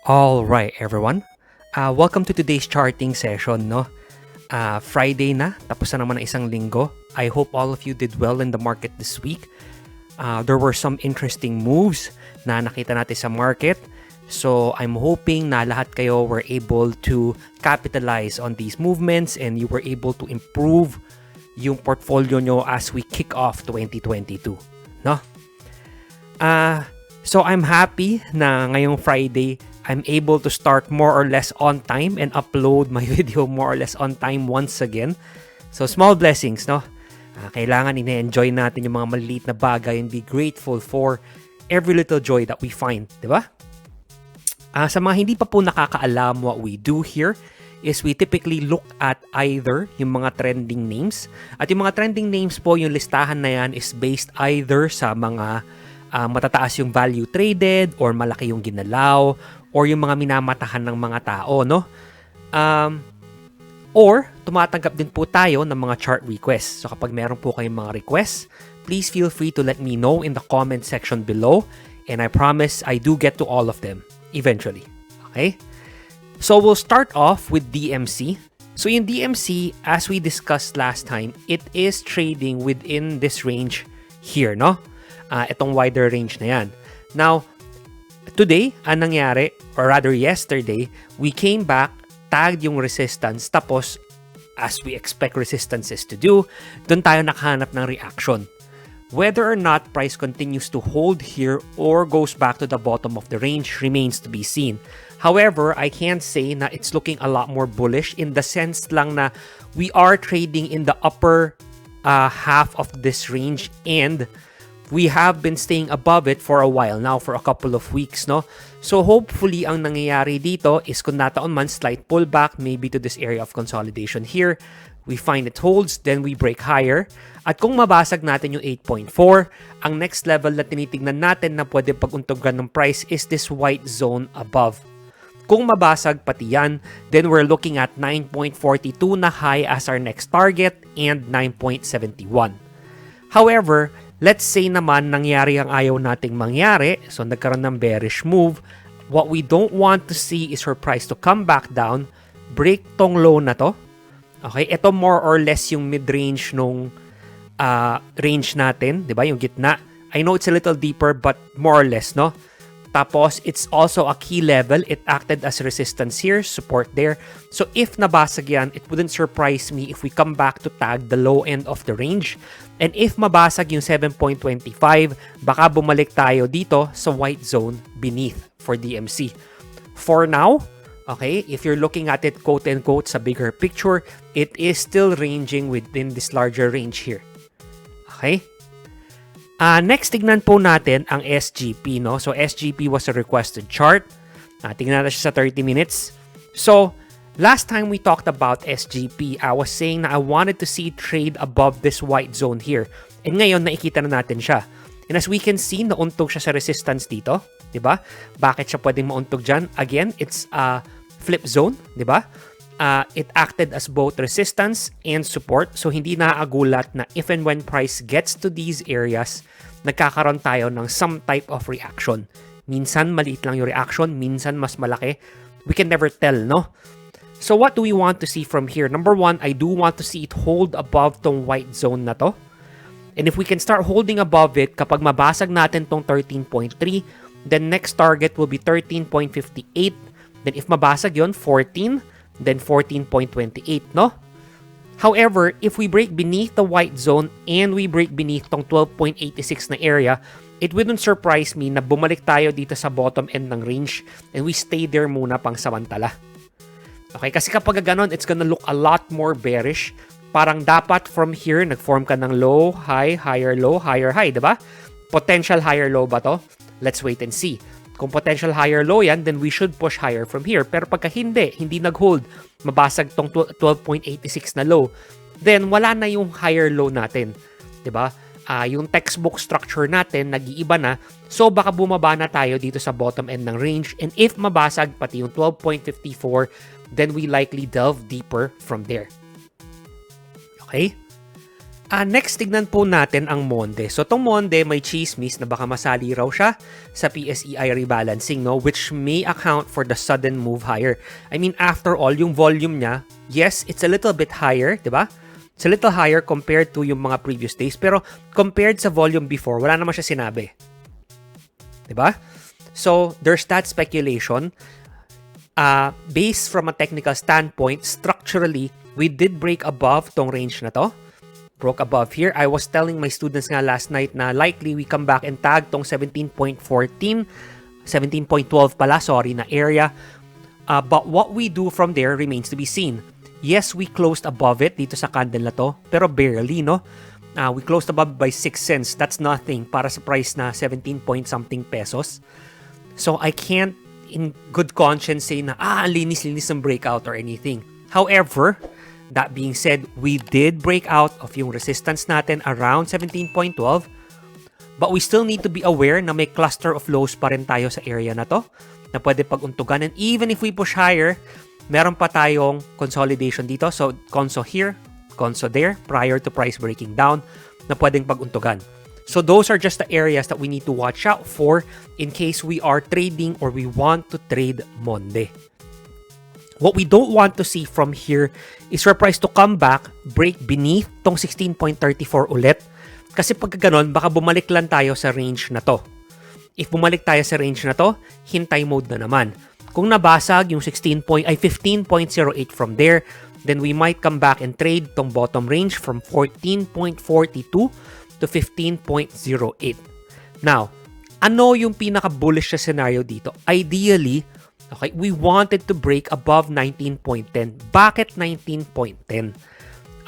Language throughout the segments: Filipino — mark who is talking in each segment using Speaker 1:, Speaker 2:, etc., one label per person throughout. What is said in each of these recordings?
Speaker 1: All right, everyone. Welcome to today's charting session, no? Friday na, tapos na naman ang isang linggo. I hope all of you did well in the market this week. There were some interesting moves na nakita natin sa market. So, I'm hoping na lahat kayo were able to capitalize on these movements and you were able to improve yung portfolio nyo as we kick off 2022, no? So, I'm happy na ngayong Friday, I'm able to start more or less on time and upload my video more or less on time once again. So, small blessings, no? Kailangan ine-enjoy natin yung mga maliliit na bagay and be grateful for every little joy that we find, di ba? Sa mga hindi pa po nakakaalam, what we do here is we typically look at either yung mga trending names. At yung mga trending names po, yung listahan na yan is based either sa mga matataas yung value traded or malaki yung ginalaw or yung mga minamatahan ng mga tao, no? Or tumatanggap din po tayo ng mga chart requests. So kapag meron po kayong mga requests, please feel free to let me know in the comment section below and I promise I do get to all of them eventually. Okay? So we'll start off with DMC. So in DMC, as we discussed last time, it is trading within this range here, no? Itong wider range na yan. Now, today, anong nangyari, or rather yesterday, we came back, tagged yung resistance, tapos, as we expect resistances to do, doon tayo nakahanap ng reaction. Whether or not price continues to hold here or goes back to the bottom of the range remains to be seen. However, I can say na it's looking a lot more bullish in the sense lang na we are trading in the upper half of this range and we have been staying above it for a while now, for a couple of weeks, no? So hopefully, ang nangyayari dito is kung nataon man slight pullback, maybe to this area of consolidation here, we find it holds, then we break higher. At kung mabasag natin yung 8.4, ang next level na tinitingnan natin na pwede pag-untugan ng price is this white zone above. Kung mabasag pati yan, then we're looking at 9.42 na high as our next target and 9.71. However, let's say naman nangyari ang ayaw nating mangyari, so nagkaroon ng bearish move, what we don't want to see is for price to come back down, break tong low na to. Okay, ito more or less yung mid-range nung range natin, di ba? Yung gitna. I know it's a little deeper but more or less, no? Tapos, it's also a key level. It acted as resistance here, support there. So, if nabasag yan, it wouldn't surprise me if we come back to tag the low end of the range. And if mabasag yung 7.25, baka bumalik tayo dito sa white zone beneath for DMC. For now, okay, if you're looking at it quote-unquote sa bigger picture, it is still ranging within this larger range here. Okay? Next, tignan po natin ang SGP, no? So, SGP was a requested chart. Tignan natin siya sa 30 minutes. So, last time we talked about SGP, I was saying na I wanted to see trade above this white zone here. And ngayon, nakikita na natin siya. And as we can see, nauntog siya sa resistance dito. Diba? Bakit siya pwedeng mauntog dyan? Again, it's a flip zone. Diba? It acted as both resistance and support. So, hindi naaagulat na if and when price gets to these areas, nagkakaroon tayo ng some type of reaction. Minsan, maliit lang yung reaction. Minsan, mas malaki. We can never tell, no? So, what do we want to see from here? Number one, I do want to see it hold above tong white zone na to. And if we can start holding above it, kapag mabasag natin tong 13.3, then next target will be 13.58. Then if mabasag yon 14, then 14.28, no? However, if we break beneath the white zone and we break beneath tong 12.86 na area, it wouldn't surprise me na bumalik tayo dito sa bottom end ng range and we stay there muna pang samantala. Okay, kasi kapag ganon, it's gonna look a lot more bearish. Parang dapat from here, nag-form ka ng low, high, higher, low, higher, high, diba? Potential higher low ba to? Let's wait and see. Kung potential higher low yan, then we should push higher from here. Pero pagka hindi nag-hold, mabasag tong 12.86 na low, then wala na yung higher low natin. Diba? Yung textbook structure natin, nag-iiba na. So, baka bumaba na tayo dito sa bottom end ng range. And if mabasag pati yung 12.54, then we likely delve deeper from there. Okay? Next, tignan po natin ang Monde. So, tong Monde, may chismis na baka masali raw siya sa PSEI rebalancing, no? Which may account for the sudden move higher. I mean, after all, yung volume niya, yes, it's a little bit higher, di ba? It's a little higher compared to yung mga previous days. Pero, compared sa volume before, wala naman siya sinabi. Di ba? So, there's that speculation. Based from a technical standpoint, structurally, we did break above tong range na to. Broke above here. I was telling my students nga last night na likely we come back and tag tong 17.14, 17.12 pala, sorry, na area. But what we do from there remains to be seen. Yes, we closed above it dito sa candle na to, pero barely, no? We closed above by 6 cents. That's nothing para sa price na 17 point something pesos. So I can't in good conscience say na, linis-linis ng breakout or anything. However, that being said, we did break out of yung resistance natin around 17.12, but we still need to be aware na may cluster of lows pa rin tayo sa area na to na pwede pag-untugan. And even if we push higher, meron pa tayong consolidation dito. So, conso here, conso there, prior to price breaking down na pwedeng pag-untugan. So, those are just the areas that we need to watch out for in case we are trading or we want to trade Monde. What we don't want to see from here is for price to come back, break beneath tong 16.34 ulit. Kasi pag ganon, baka bumalik lang tayo sa range na to. If bumalik tayo sa range na to, hintay mode na naman. Kung nabasag yung 15.08 from there, then we might come back and trade tong bottom range from 14.42 to 15.08. Now, ano yung pinaka-bullish na scenario dito? Ideally, okay, we wanted to break above 19.10. Bakit 19.10?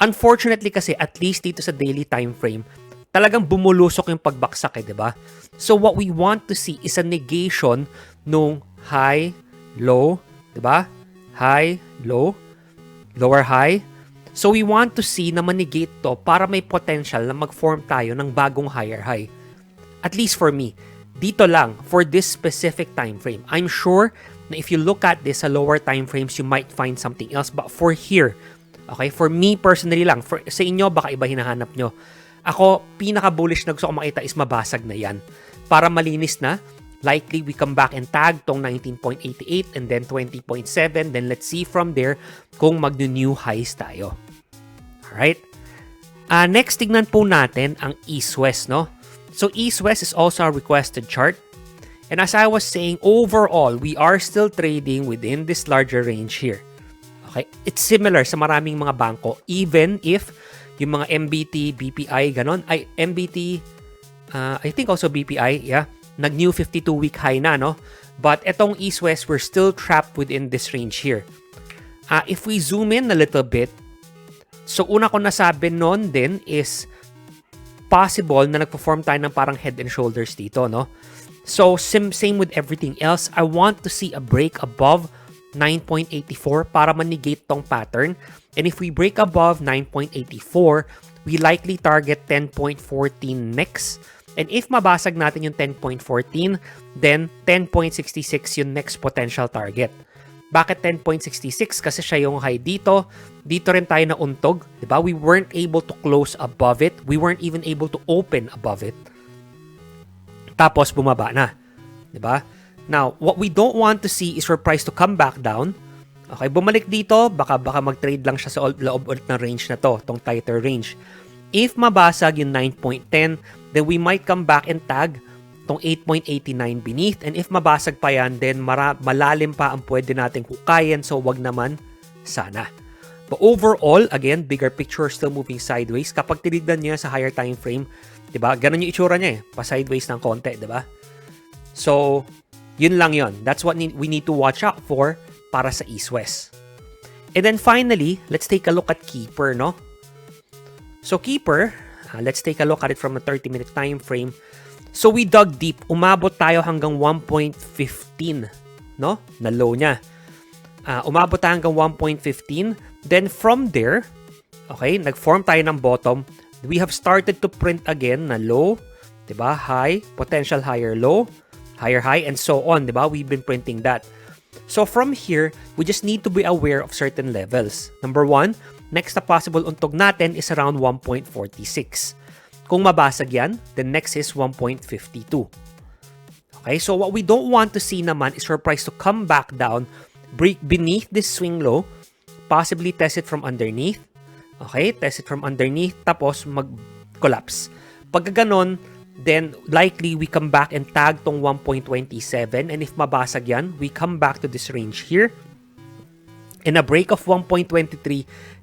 Speaker 1: Unfortunately kasi, at least dito sa daily time frame, talagang bumulusok yung pagbaksak, di ba? So what we want to see is a negation nung high, low, di ba? High, low, lower high. So we want to see na manigate to para may potential na mag-form tayo ng bagong higher high. At least for me, dito lang, for this specific time frame. I'm sure na if you look at this sa lower time frames, you might find something else. But for here, okay, for me personally lang, sa inyo, baka iba hinahanap nyo. Ako, pinaka-bullish na gusto ko makita is mabasag na yan. Para malinis na, likely we come back and tag tong 19.88 and then 20.7. Then let's see from there kung mag-new highs tayo. Alright? Next, tignan po natin ang East-West, no? So, East-West is also a requested chart. And as I was saying, overall, we are still trading within this larger range here. Okay? It's similar sa maraming mga bangko, even if yung mga MBT, BPI, ganon, ay MBT, I think also BPI, yeah, nag-new 52-week high na, no? But etong East-West, we're still trapped within this range here. If we zoom in a little bit, so una ko nasabi noon din is possible na nagpo-form tayo ng parang head and shoulders dito, no? So, same with everything else. I want to see a break above 9.84 para manigate tong pattern. And if we break above 9.84, we likely target 10.14 next. And if mabasag natin yung 10.14, then 10.66 yung next potential target. Bakit 10.66? Kasi siya yung high dito. Dito rin tayo nauntog. Diba? We weren't able to close above it. We weren't even able to open above it. Tapos bumaba na. Diba? Now, what we don't want to see is for price to come back down. Okay, bumalik dito, baka mag-trade lang siya sa loob ulit ng range na to, tong tighter range. If mabasag yung 9.10, then we might come back and tag tong 8.89 beneath. And if mabasag pa yan, then malalim pa ang pwede nating hukayan. So, wag naman sana. But overall, again, bigger picture still moving sideways. Kapag tinignan niya sa higher time frame, diba? Ganun yung itsura niya eh. Pa-sideways ng konti, diba? So, yun lang yun. That's what we need to watch out for para sa East-West. And then finally, let's take a look at KEEPR, no? So, KEEPR, let's take a look at it from a 30-minute time frame. So, we dug deep. Umabot tayo hanggang 1.15, no? Na low niya. Umabot tayo hanggang 1.15. Then, from there, okay, nag-form tayo ng bottom. We have started to print again na low, diba? High, potential higher low, higher high, and so on, diba? We've been printing that. So, from here, we just need to be aware of certain levels. Number one, next na possible untog natin is around 1.46. Kung mabasag yan, the next is 1.52. Okay, so what we don't want to see naman is for price to come back down, break beneath this swing low, possibly test it from underneath. Okay, test it from underneath, tapos mag-collapse. Pag ganon, then likely we come back and tag tong 1.27, and if mabasag yan, we come back to this range here. And a break of 1.23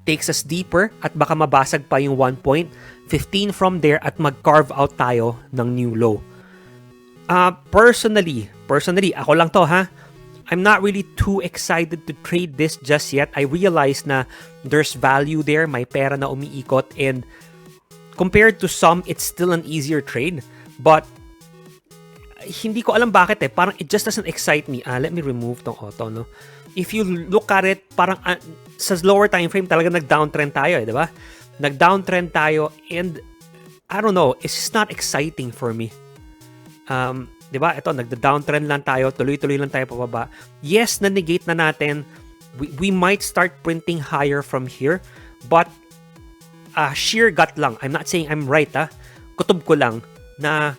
Speaker 1: takes us deeper at baka mabasag pa yung 1.15 from there at mag-carve out tayo ng new low. Personally, ako lang to ha, I'm not really too excited to trade this just yet. I realize na there's value there, may pera na umiikot, and compared to some, it's still an easier trade. But hindi ko alam bakit parang it just doesn't excite me. Let me remove tong auto, no? If you look at it, parang sa lower time frame talaga nag-downtrend tayo, di ba? Nag-downtrend tayo, and I don't know, it's just not exciting for me. Di ba? Ito, nagda-downtrend lang tayo, tuloy-tuloy lang tayo pababa. Yes, na-negate na natin. We might start printing higher from here, but sheer gut lang. I'm not saying I'm right, kutob ko lang na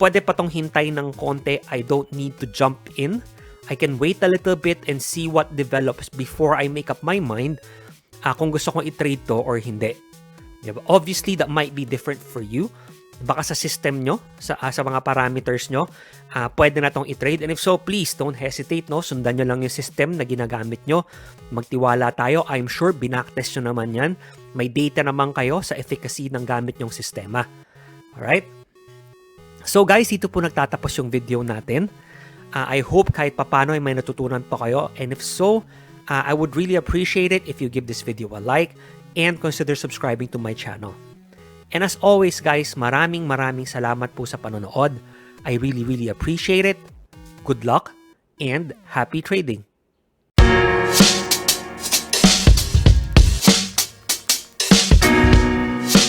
Speaker 1: pwede pa tong hintay ng konti. I don't need to jump in. I can wait a little bit and see what develops before I make up my mind kung gusto kong i-trade to or hindi. Diba? Obviously, that might be different for you. Baka sa system nyo, sa mga parameters nyo, pwede na tong i-trade. And if so, please don't hesitate, no? Sundan nyo lang yung system na ginagamit nyo. Magtiwala tayo. I'm sure binacktest nyo naman yan. May data naman kayo sa efficacy ng gamit nyong sistema. Alright? So guys, dito po nagtatapos yung video natin. I hope kahit papano ay may natutunan pa kayo. And if so, I would really appreciate it if you give this video a like and consider subscribing to my channel. And as always guys, maraming salamat po sa panonood. I really appreciate it. Good luck and happy trading!